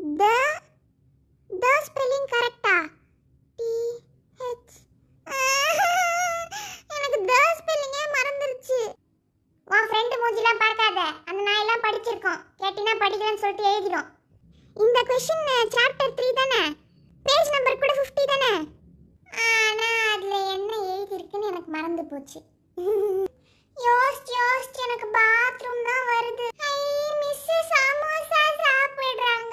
த த spelling கரெக்ட்டா? D H எனக்கு த ஸ்பெல்லிங்கே மறந்துருச்சு. உன் ஃப்ரெண்ட் மூஞ்சிலாம் பார்க்காத. அந்த நாயெல்லாம் படிச்சிருக்கோம். கேட்டினா படிக்கலன்னு சொல்லிட்டு எழுதிடும். இந்த क्वेश्चन சாப்டர் 3 தானே? பேஜ் நம்பர் கூட 50 தானே? ஆனா அதுல என்ன எழுதி இருக்குன்னு எனக்கு மறந்து போச்சு. யோசிச்சு எனக்கு பாத்ரூம் தான் வருது. ஐ மிஸ் சமோசா சாப்பிடுறாங்க.